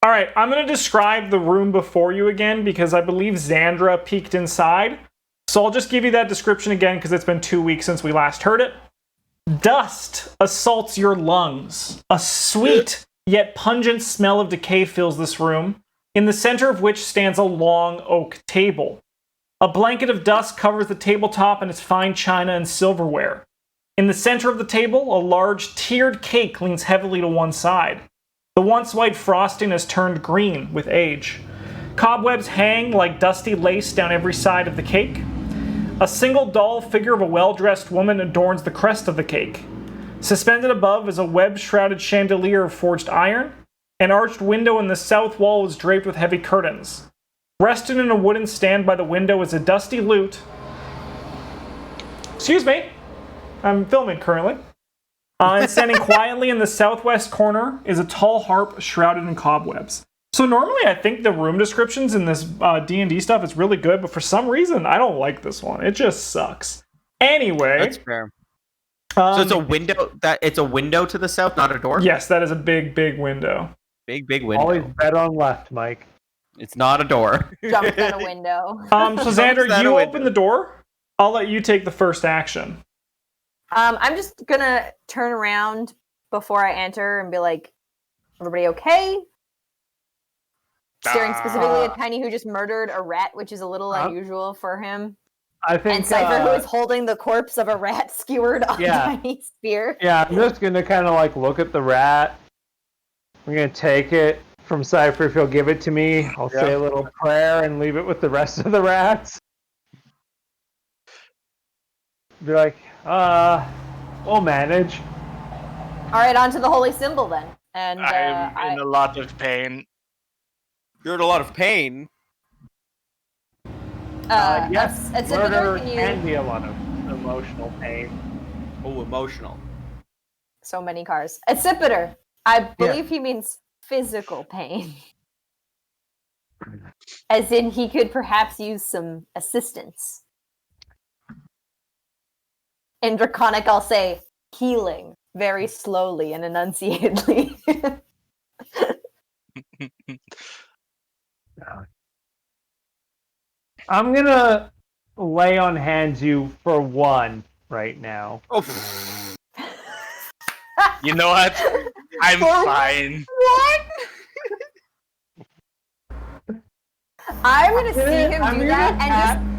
All right, I'm going to describe the room before you again because I believe Xandra peeked inside. So I'll just give you that description again because it's been 2 weeks since we last heard it. Dust assaults your lungs. A sweet yet pungent smell of decay fills this room, in the center of which stands a long oak table. A blanket of dust covers the tabletop and its fine china and silverware. In the center of the table, a large tiered cake leans heavily to one side. The once white frosting has turned green with age. Cobwebs hang like dusty lace down every side of the cake. A single doll figure of a well-dressed woman adorns the crest of the cake. Suspended above is a web-shrouded chandelier of forged iron. An arched window in the south wall is draped with heavy curtains. Rested in a wooden stand by the window is a dusty lute. Excuse me. I'm filming currently. And standing quietly in the southwest corner is a tall harp shrouded in cobwebs. So normally I think the room descriptions in this D&D stuff is really good, but for some reason I don't like this one. It just sucks. Anyway. That's fair. So it's a window it's a window to the south, not a door? Yes, that is a big, big window. Big window. Always bet on left, Mike. It's not a door. Jumped out a window. So Xander, you open the door. I'll let you take the first action. I'm just gonna turn around before I enter and be like, everybody okay? Staring specifically at Tiny, who just murdered a rat, which is a little unusual for him. I think. And Cypher, who is holding the corpse of a rat skewered on Tiny's spear. Yeah, I'm just gonna kind of like look at the rat. I'm gonna take it from Cypher if he'll give it to me. I'll say a little prayer and leave it with the rest of the rats. Be like, we'll manage. All right, on to the holy symbol then. And I'm in a lot of pain. You're in a lot of pain. Yes, murder can can be a lot of emotional pain. Oh, emotional. So many cars. Accipiter. I believe he means physical pain. As in, he could perhaps use some assistance. In Draconic, I'll say healing very slowly and enunciatedly. I'm gonna lay on hands you for one right now. Oh. You know what? I'm fine. What? I'm gonna see him do that and just.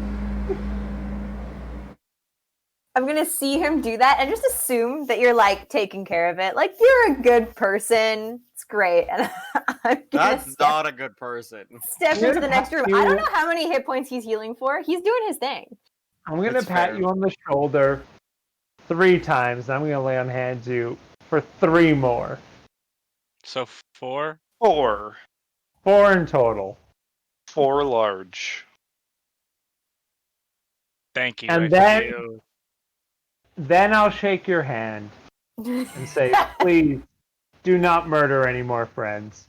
I'm gonna see him do that and just assume that you're like taking care of it. Like you're a good person. It's great. And I'm That's not a good person. Step into the next room. I don't know how many hit points he's healing for. He's doing his thing. I'm gonna pat you on the shoulder 3 times. I'm gonna lay on hands you for 3 more. So 4? 4. 4 in total. 4 large. Thank you. And then I'll shake your hand and say, please do not murder any more friends.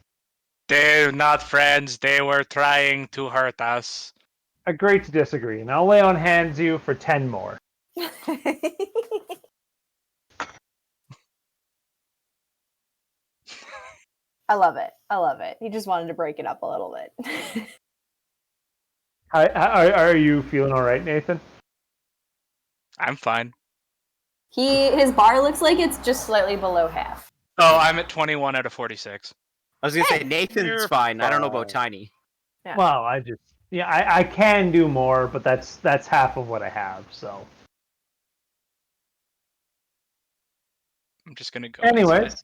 They're not friends. They were trying to hurt us. Agree to disagree, and I'll lay on hands you for 10 more. I love it. I love it. He just wanted to break it up a little bit. Are you feeling all right, Nathan? I'm fine. His bar looks like it's just slightly below half. Oh, I'm at 21 out of 46. I was gonna say Nathan's fine. I don't know about Tiny. Yeah. Well, I can do more, but that's half of what I have. So, I'm just gonna go. anyways,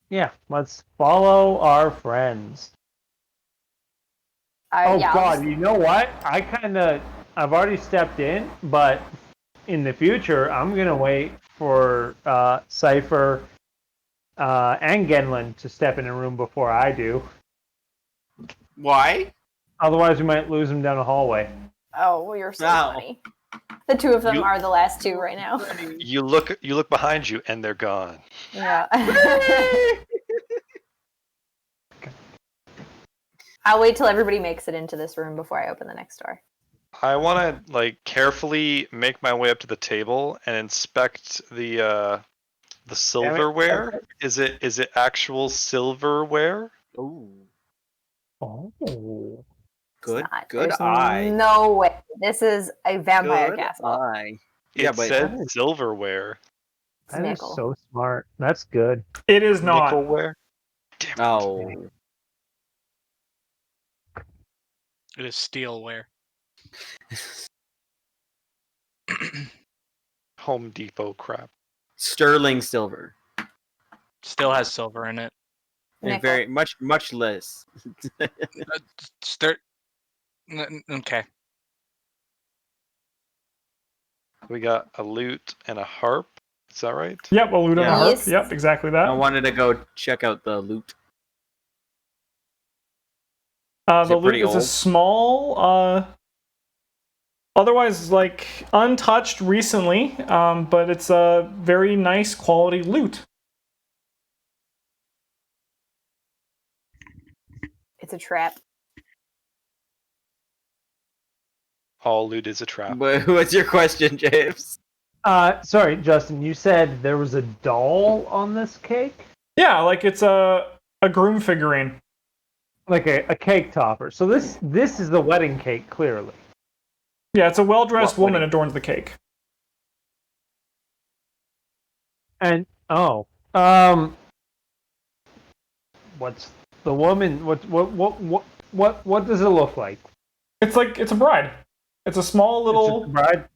yeah, let's follow our friends. God, you know what? I've already stepped in, but in the future, I'm gonna wait for Cypher and Genlin to step in a room before I do. Why? Otherwise, we might lose them down a hallway. Oh, well, you're so funny. The two of them are the last two right now. You look behind you, and they're gone. Yeah. I'll wait till everybody makes it into this room before I open the next door. I want to carefully make my way up to the table and inspect the silverware. Is it actual silverware? Ooh. Oh. Good, It's not. good There's eye. no way. This is a vampire Good castle. eye. It Yeah, but said silverware. It's That is nickel. so smart. That's good. It is not. Nickelware? Damn it. oh, It is steelware. Home Depot crap. sterling silver. Still has silver in it. And Nickel. very much less. Okay. We got a lute and a harp. Is that right? Yep, a loot and a Yeah. harp. Yes. Yep, exactly that. I wanted to go check out the loot. Is The it loot pretty is a old? small, otherwise like untouched recently, but it's a very nice quality loot. It's a trap. All loot is a trap. What's your question, James? Sorry, Justin. You said there was a doll on this cake, Yeah, like it's a groom figurine. like a cake topper. So this is the wedding cake, clearly. Yeah, it's a well-dressed What woman wedding? adorns the cake. And what's the woman? What does it look like? It's a bride. It's a small It's just little a bride.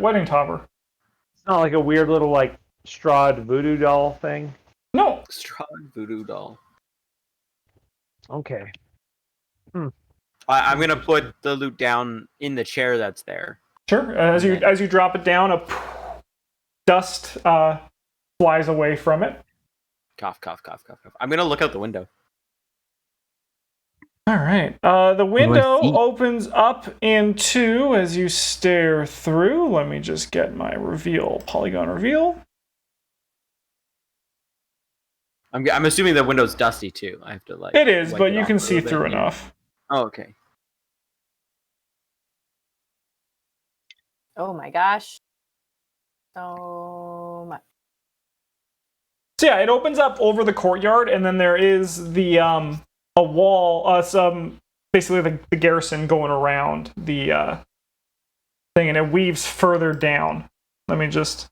wedding topper. It's not like a weird little like Strahd voodoo doll thing. No, Strahd voodoo doll. Okay. I'm gonna put the loot down in the chair that's there. sure. As you drop it down, dust flies away from it. Cough, cough, cough, cough, cough. I'm gonna look out the window. All right. The window see? opens up into as you stare through. Let me just get my polygon reveal. I'm assuming the window's dusty too. I have to like. It is, wipe but it you off can a see little through bit. enough. Oh, okay. Oh my gosh. So much. So yeah, it opens up over the courtyard, and then there is the a wall, some basically the garrison going around the thing, and it weaves further down. Let me just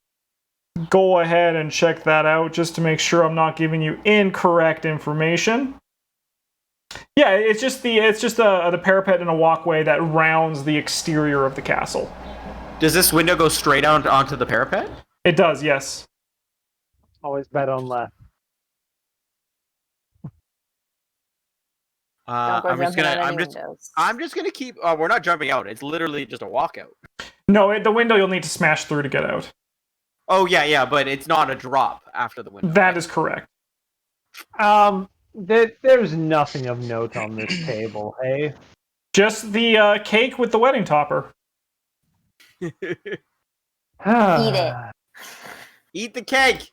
go ahead and check that out just to make sure I'm not giving you incorrect information. Yeah, it's just the parapet and a walkway that rounds the exterior of the castle. Does this window go straight out onto the parapet? It does, yes. Always bet on left. Don't go I'm just jumping gonna. out any windows. I'm just gonna keep. We're not jumping out. It's literally just a walkout. No, the window you'll need to smash through to get out. Oh yeah, but it's not a drop after the window. That is correct. There's nothing of note on this table. Hey. Just the cake with the wedding topper. Eat it. Eat the cake.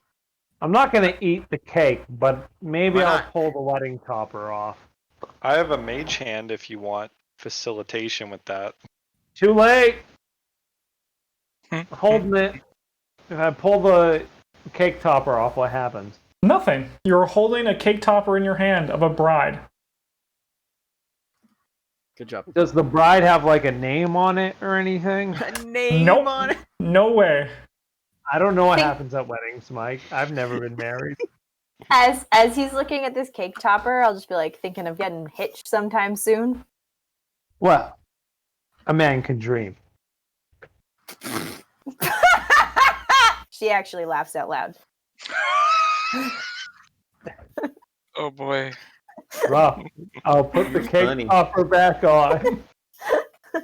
I'm not gonna eat the cake, but maybe Why I'll not? pull the wedding topper off. I have a mage hand if you want facilitation with that. Too late. Holding it. If I pull the cake topper off, what happens? Nothing. You're holding a cake topper in your hand of a bride. Good job. Does the bride have like a name on it or anything? A name Nope. on it. No way. I don't know what happens at weddings, Mike. I've never been married. As he's looking at this cake topper, I'll just be like thinking of getting hitched sometime soon. Well, a man can dream. She actually laughs out loud. Oh boy. Rough. I'll put the cake Funny. topper back on.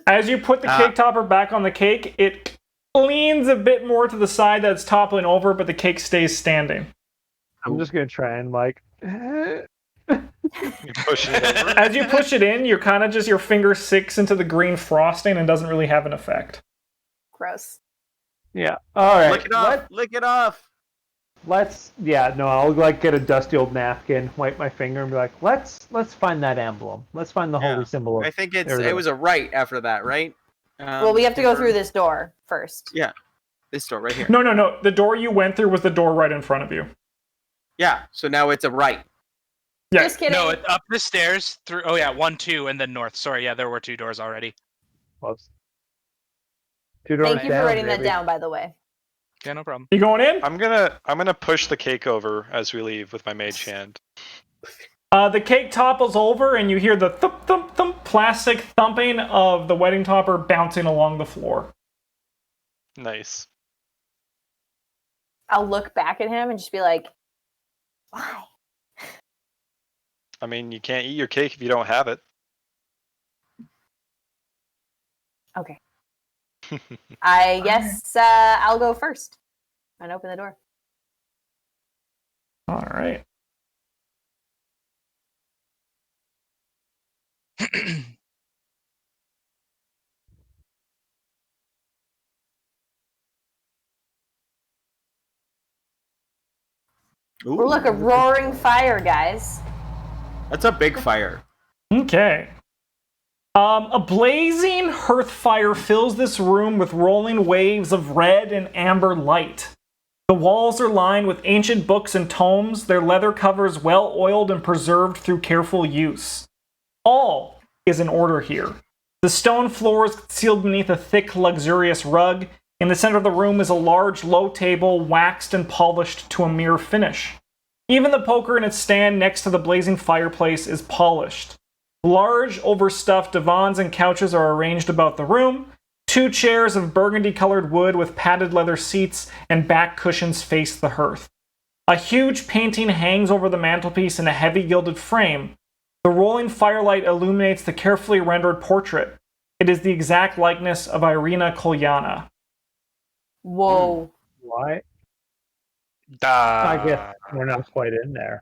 As you put the cake topper back on the cake, it leans a bit more to the side that's toppling over, but the cake stays standing. I'm just gonna try and like. You pushing it over? As you push it in, you're kind of just your finger sinks into the green frosting and doesn't really have an effect. Gross. Yeah. All right. Lick it off. Lick it off. Let's. Yeah. No. I'll like get a dusty old napkin, wipe my finger, and be like, let's find that emblem. Let's find the Yeah. holy symbol. I think There we it go. was a right after that, right? Well, we have to go through this door first. Yeah. This door right here. No. The door you went through was the door right in front of you. Yeah. So now it's a right. Yeah. Just kidding. No, up the stairs through. Oh yeah, 1, 2, and then north. Sorry, yeah, there were 2 doors already. Whoops. 2 doors Thank you down, for writing that baby. down, by the way. Yeah, no problem. You going in? I'm gonna push the cake over as we leave with my mage hand. The cake topples over, and you hear the thump, thump, thump, plastic thumping of the wedding topper bouncing along the floor. Nice. I'll look back at him and just be like, why? I mean, you can't eat your cake if you don't have it. Okay. I guess I'll go first and open the door. All right. We're like a roaring fire, guys. That's a big fire. Okay. A blazing hearth fire fills this room with rolling waves of red and amber light. The walls are lined with ancient books and tomes, their leather covers well oiled and preserved through careful use. All is in order here. The stone floor is concealed beneath a thick, luxurious rug. In the center of the room is a large, low table, waxed and polished to a mere finish. Even the poker in its stand next to the blazing fireplace is polished. Large, overstuffed divans and couches are arranged about the room. 2 chairs of burgundy-colored wood with padded leather seats and back cushions face the hearth. A huge painting hangs over the mantelpiece in a heavy gilded frame. The rolling firelight illuminates the carefully rendered portrait. It is the exact likeness of Irina Kolyana. Whoa. Why? Duh. I guess we're not quite in there.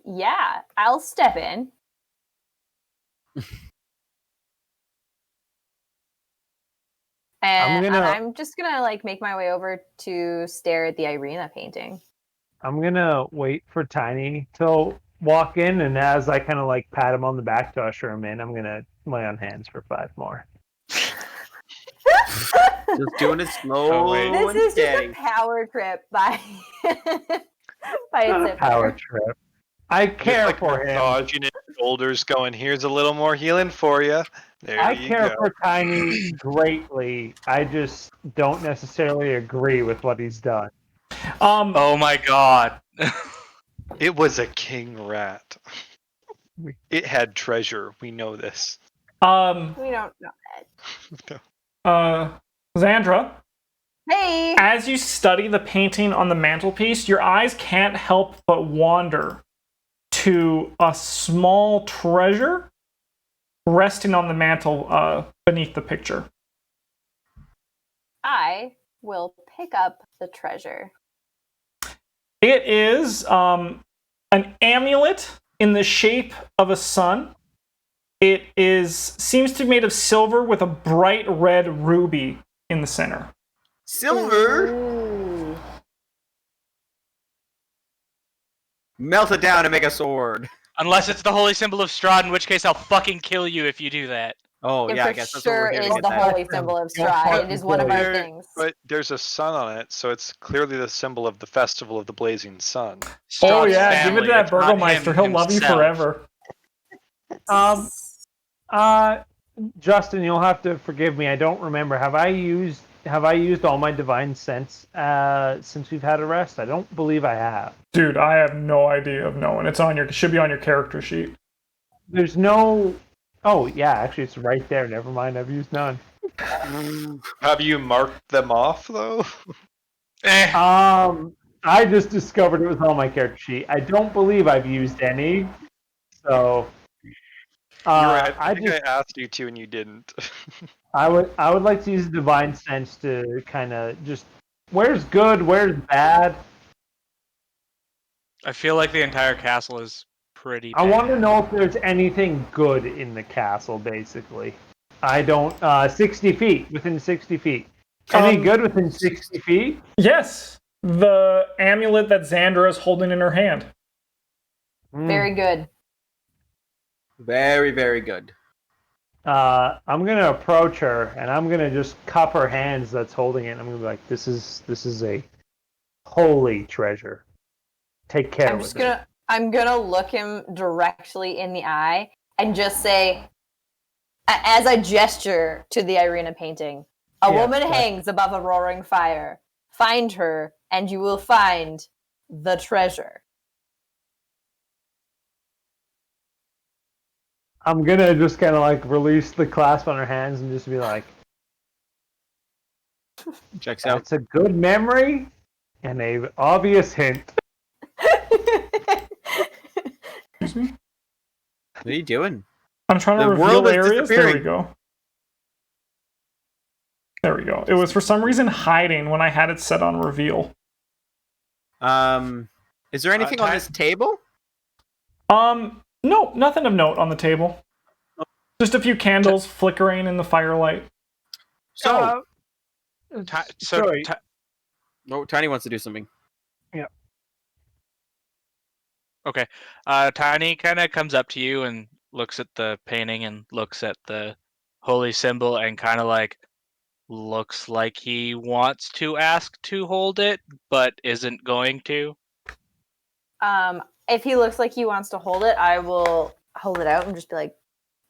Yeah, I'll step in. And I'm just gonna like make my way over to stare at the Irina painting. I'm gonna wait for Tiny to walk in, and as I kind of like pat him on the back to usher him in, I'm gonna lay on hands for 5 more. Just doing it slow. This is just a power trip by by Not a its power zipper. trip. I care Just, like, for him. massaging his shoulders, going, "Here's a little more healing for you." There I you care go. for Tiny greatly. I just don't necessarily agree with what he's done. Oh my god. It was a king rat. It had treasure. We know this. We don't know that. Xandra, Hey! as you study the painting on the mantelpiece, your eyes can't help but wander to a small treasure resting on the mantle beneath the picture. I will pick up the treasure. It is an amulet in the shape of a sun. It seems to be made of silver with a bright red ruby in the center. Silver? Ooh. Melt it down and make a sword. Unless it's the holy symbol of Strahd, in which case I'll fucking kill you if you do that. Oh, It yeah, for I guess that's what sure we're here to is get the that. holy symbol of Strahd. It is one of our things. But there's a sun on it, so it's clearly the symbol of the festival of the blazing sun. Oh Strahd's yeah, family, give it to that it's not Burgomeister. him He'll love you himself. forever. Justin, you'll have to forgive me. I don't remember. Have I used all my divine sense since we've had a rest? I don't believe I have. Dude, I have no idea of knowing. It should be on your character sheet. There's no. Oh yeah, actually it's right there. Never mind. I've used none. Have you marked them off though? I just discovered it was on my character sheet. I don't believe I've used any. So. You're right. I I asked you to and you didn't. would like to use divine sense to kind of just where's good, where's bad. I feel like the entire castle is pretty I bad. want to know if there's anything good in the castle. Basically, I don't. 60 feet within 60 feet. Any good within 60 feet? Yes, the amulet that Xandra is holding in her hand. Very good. Very, very good. I'm gonna approach her and I'm gonna just cup her hands that's holding it. And I'm gonna be like, this is a holy treasure. Take care I'm of just it. I'm gonna look him directly in the eye and just say, as I gesture to the Irina painting, a woman hangs above a roaring fire. Find her, and you will find the treasure. I'm gonna just kind of like release the clasp on her hands and just be like, Checks out. "It's a good memory and a obvious hint." Excuse me? What are you doing? I'm trying to The reveal world is areas. There we disappearing. go. There we go. It was for some reason hiding when I had it set on reveal. Is there anything on this table? No, nothing of note on the table. Just a few candles flickering in the firelight. So, Sorry. no, Tiny wants to do something. Okay. Tiny kind of comes up to you and looks at the painting and looks at the holy symbol and kind of like looks like he wants to ask to hold it, but isn't going to. If he looks like he wants to hold it, I will hold it out and just be like,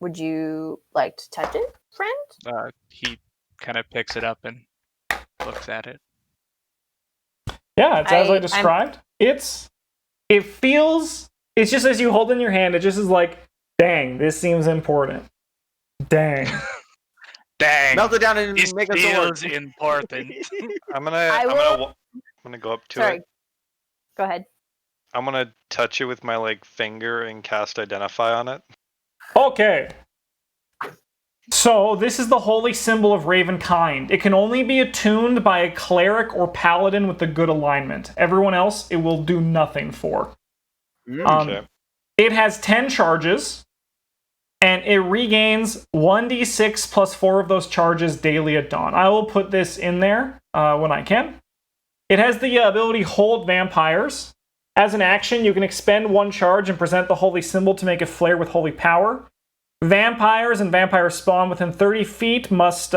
"Would you like to touch it, friend?" He kind of picks it up and looks at it. Yeah, it's as I described. It feels, it's just as you hold in your hand, it just is like, dang, this seems important. Dang. Dang. Melt it down and This make a sword. feels important. I'm gonna go up to Sorry. it. Go ahead. I'm gonna touch it with my like finger and cast Identify on it. Okay. So, this is the holy symbol of Ravenkind. It can only be attuned by a cleric or paladin with the good alignment. Everyone else, it will do nothing for. Okay. It has 10 charges, and it regains 1d6 plus 4 of those charges daily at dawn. I will put this in there when I can. It has the ability Hold Vampires. As an action, you can expend 1 charge and present the holy symbol to make it flare with holy power. Vampires and vampire spawn within 30 feet must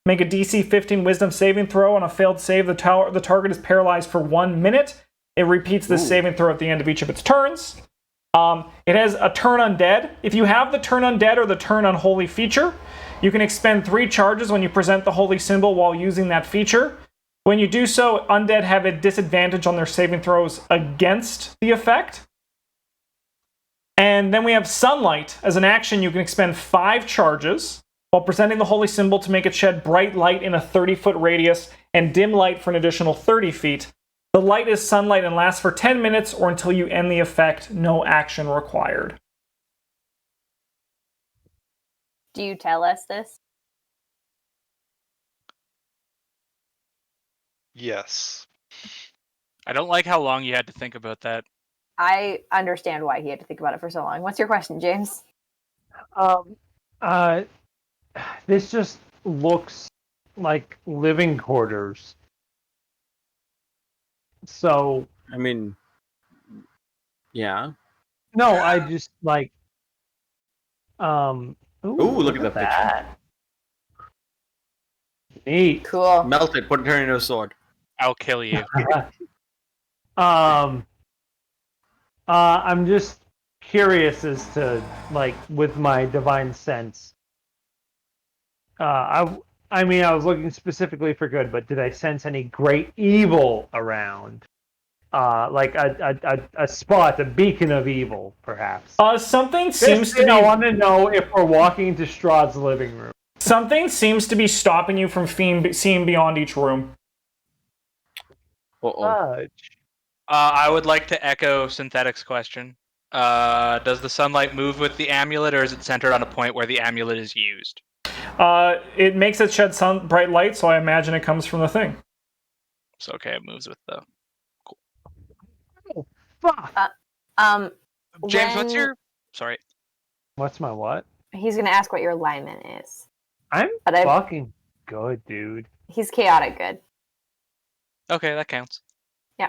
make a DC 15 Wisdom saving throw. On a failed save, the target is paralyzed for 1 minute. It repeats this saving throw at the end of each of its turns. It has a Turn Undead. If you have the Turn Undead or the Turn Unholy feature, you can expend 3 charges when you present the holy symbol while using that feature. When you do so, Undead have a disadvantage on their saving throws against the effect. And then we have Sunlight. As an action, you can expend 5 charges while presenting the holy symbol to make it shed bright light in a 30-foot radius and dim light for an additional 30 feet. The light is sunlight and lasts for 10 minutes or until you end the effect. No action required. Do you tell us this? Yes. I don't like how long you had to think about that. I understand why he had to think about it for so long. What's your question, James? This just looks like living quarters. So, I mean, yeah. no, I just like, ooh, look at the that. Neat. Cool. Melt it, put it into a sword. I'll kill you. I'm just curious as to, like, with my divine sense. I mean, I was looking specifically for good, but did I sense any great evil around? Like a spot, a beacon of evil, perhaps. Something seems to be. I want to know if we're walking into Strahd's living room. Something seems to be stopping you from seeing beyond each room. I would like to echo Synthetic's question. Does the sunlight move with the amulet, or is it centered on a point where the amulet is used? It makes it shed bright light, so I imagine it comes from the thing. So okay, it moves with the. Cool. Oh, fuck. James, what's your? Sorry. What's my what? He's gonna ask what your alignment is. I'm fucking good, dude. He's chaotic good. Okay, that counts. Yeah,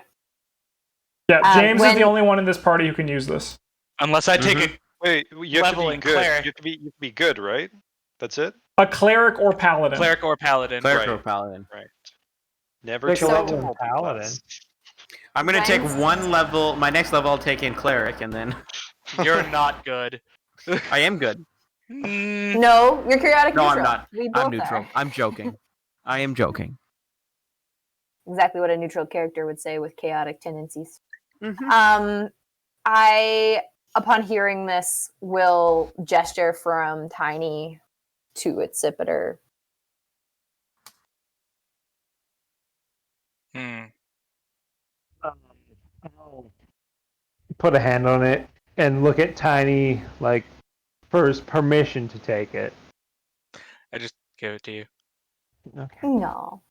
James is the only one in this party who can use this. Unless I take a Wait, you have to level be in good. cleric. You have to be good, right? That's it? A cleric or paladin. Cleric or paladin. Cleric Right. or paladin. Right. Never Take too a late to level in paladin. multi-class. I'm gonna take Ryan's- one level. My next level, I'll take in cleric, and then You're not good. I am good. No, you're chaotic No, neutral. I'm not. We both I'm neutral. are. I'm joking. I am joking. Exactly what a neutral character would say with chaotic tendencies. Mm-hmm. I, upon hearing this, will gesture from Tiny to its Sipiter. I'll put a hand on it and look at Tiny, like, for his permission to take it. I just give it to you. Okay. No.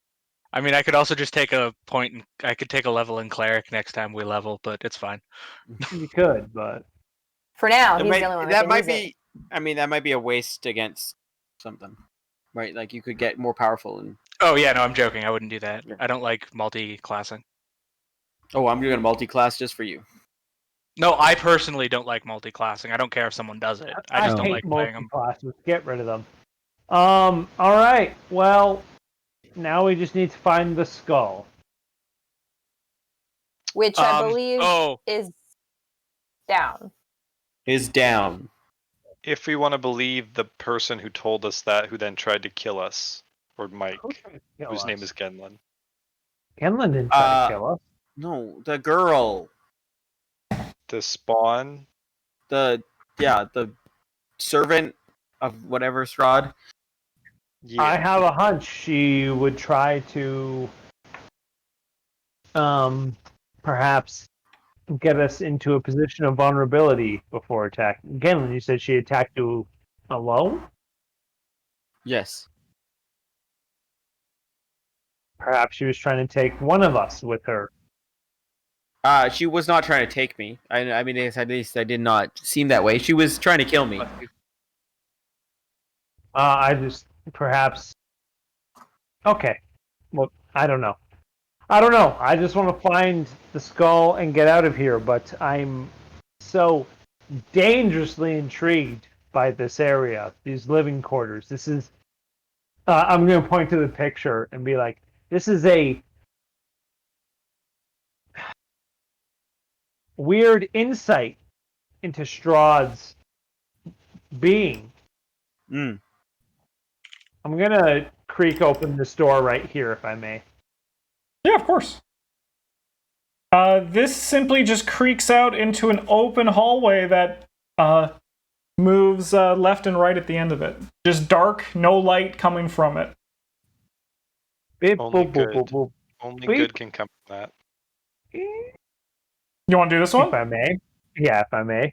I mean, I could also just take a point. I could take a level in cleric next time we level, but it's fine. You could, but For now, That he's might, the only one that can might use be. it. I mean, that might be a waste against something, right? Like you could get more powerful and. Oh yeah, no, I'm joking. I wouldn't do that. Yeah. I don't like multi-classing. Oh, I'm doing a multi-class just for you. No, I personally don't like multi-classing. I don't care if someone does it. I just don't hate like playing them. multi-classes. Get rid of them. All right. Well, now we just need to find the skull. Which I believe Oh, is down. Is down. If we want to believe the person who told us that, who then tried to kill us, or Mike, whose name is Genlin. Genlin didn't try to kill us. No, the girl. The spawn. The servant of whatever Strahd. Yeah. I have a hunch she would try to, perhaps get us into a position of vulnerability before attack. Genlin, you said she attacked you alone? Yes. Perhaps she was trying to take one of us with her. She was not trying to take me. I mean, at least I did not seem that way. She was trying to kill me. I just perhaps. Okay. Well, I don't know. I just want to find the skull and get out of here, but I'm so dangerously intrigued by this area, these living quarters. This is. I'm going to point to the picture and be like, this is a weird insight into Strahd's being. Mm. I'm going to creak open this door right here, if I may. Yeah, of course. This simply just creaks out into an open hallway that moves left and right at the end of it. Just dark, no light coming from it. Beep, Only boop, boop, good. boop, boop. Only Beep. good can come from that. You want to do this one? If I may. Yeah, if I may.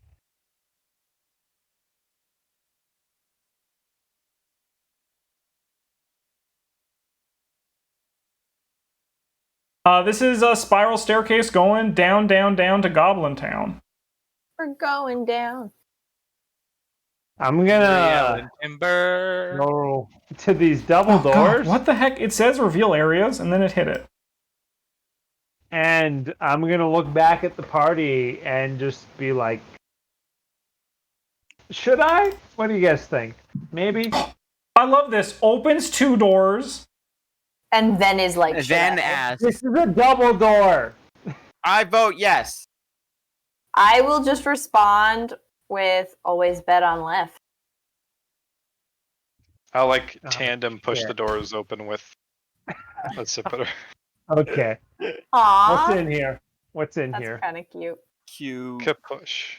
This is a spiral staircase going down, down, down to Goblin Town. We're going down. I'm Real gonna and timber. go to these double Oh, God, doors, what the heck? It says reveal areas, and then it hit it. and I'm gonna look back at the party and just be like, should I? What do you guys think? Maybe? I love this. Opens 2 doors. And then is like, should Then I? ask. This is a double door! I vote yes. I will just respond with always bet on left. I'll like Oh, tandem push shit. the doors open with a Sipiter. Okay. Aww. What's in here? What's in That's here? kind of cute. Q. Kapush.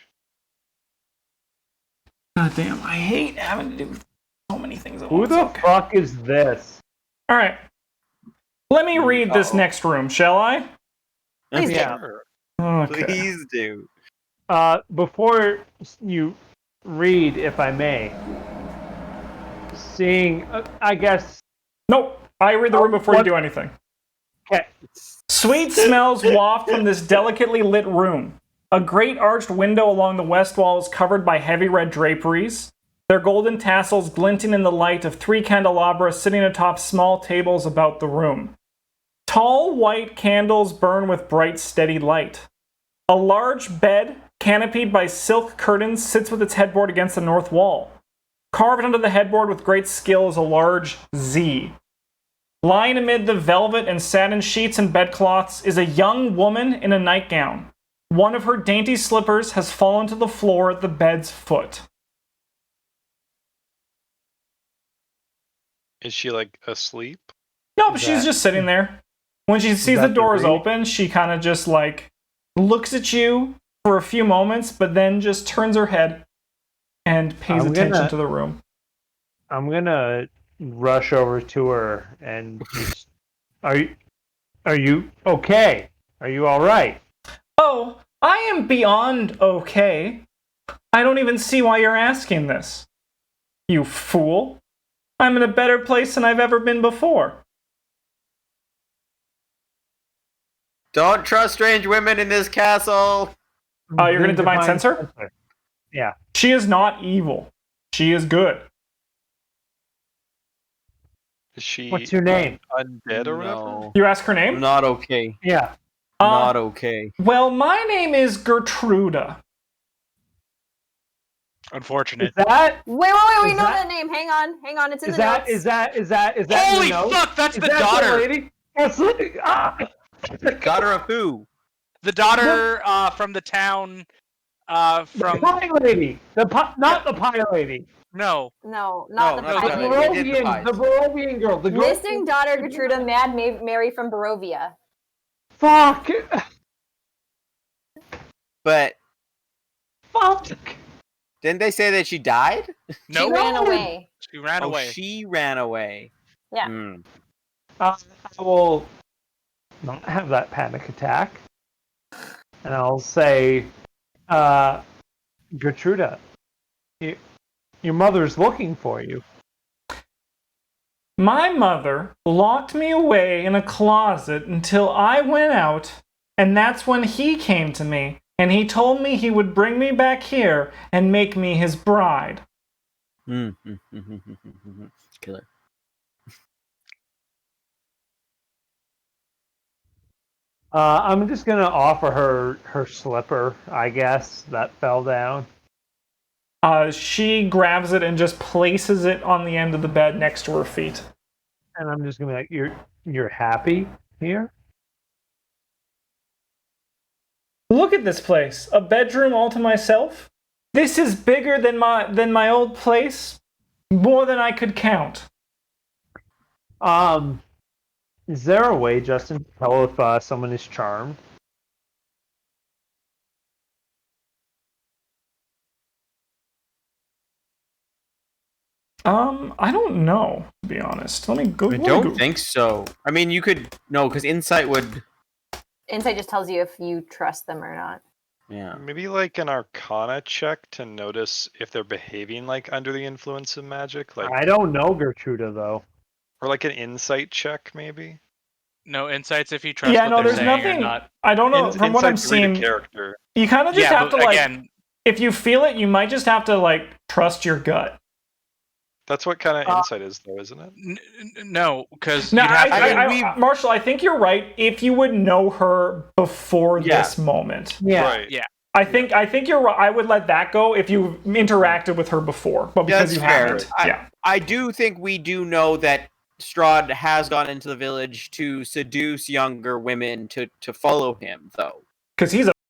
God damn, I hate having to do so many things at Who once. the Okay. fuck is this? Alright. Let me read this Uh-oh. next room, shall I? Please do. Yeah. Sure. Okay. Please do. Before you read, if I may, seeing, I guess. Nope. I read the room before you do anything. Okay. Sweet smells waft from this delicately lit room. A great arched window along the west wall is covered by heavy red draperies, their golden tassels glinting in the light of 3 candelabras sitting atop small tables about the room. Tall white candles burn with bright, steady light. A large bed, canopied by silk curtains, sits with its headboard against the north wall. Carved onto the headboard with great skill is a large Z. Lying amid the velvet and satin sheets and bedcloths is a young woman in a nightgown. One of her dainty slippers has fallen to the floor at the bed's foot. Is she like asleep? Nope, she's just sitting there. When she sees the doors open, she kind of just like looks at you for a few moments, but then just turns her head and pays attention to the room. I'm gonna rush over to her and just, are you okay? Are you all right? Oh, I am beyond okay. I don't even see why you're asking this. You fool. I'm in a better place than I've ever been before. Don't trust strange women in this castle. Oh, you're gonna divine sense her? Yeah. She is not evil. She is good. Is she What's your name? undead or whatever? No. You ask her name? Not okay. Yeah. Not okay. Well, my name is Gertruda. Unfortunate. Is that Wait, we know that name. Hang on. It's in the notes. is that Holy in the notes? fuck! That's Is the that daughter. lady? That's Daughter of who? The daughter from the town. the From pie lady. Not the pie lady. no. No, not the No, pie no, lady. we did the pies. The Barovian girl. The girl. Missing daughter Gertruda, Mad Mary from Barovia. Fuck. But Fuck. didn't they say that she died? No. She ran away. She ran Oh, away. she ran away. Yeah. Hmm. I will not have that panic attack, and I'll say, Gertruda, your mother's looking for you. My mother locked me away in a closet until I went out, and that's when he came to me, and he told me he would bring me back here and make me his bride. Killer. I'm just gonna offer her slipper, I guess, that fell down. She grabs it and just places it on the end of the bed next to her feet. And I'm just gonna be like, you're happy here? Look at this place. A bedroom all to myself. This is bigger than my old place. More than I could count. Is there a way, Justin, to tell if someone is charmed? I don't know, to be honest. Let me go. I don't think so. I mean, you could no, because insight would. Insight just tells you if you trust them or not. Yeah. Maybe like an Arcana check to notice if they're behaving like under the influence of magic, like I don't know Gertruda though. or like an insight check, maybe. No insights if you trust Yeah, what no, they're there's saying nothing. or not. I don't know. From what I'm Insight to read a seeing, character. you kind of just Yeah, have to but like. again, If you feel it, you might just have to like trust your gut. That's what kind of insight is, though, isn't it? no, because No, you'd have to. Marshall, I think you're right. If you would know her before this moment, Right. Yeah. I think you're right. I would let that go if you interacted with her before, but because That's you fair. haven't, yeah. I do think we do know that Strahd has gone into the village to seduce younger women to follow him, though. Because he's a